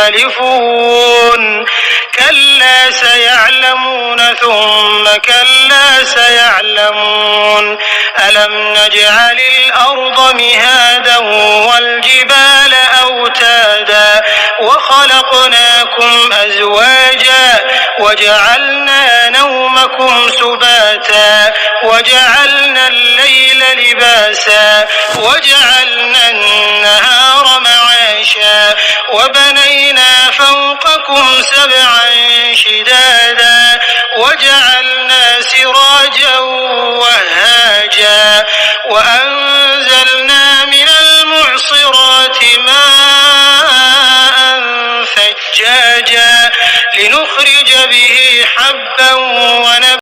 يختلفون كلا سيعلمون ثم كلا سيعلمون ألم نجعل الأرض مهادا والجبال أوتادا وخلقناكم أزواجا وجعلنا نومكم سباتا وجعلنا الليل لباسا وجعلنا النهار معاشا وبنينا فوقكم سبعا شدادا وجعلنا سراجا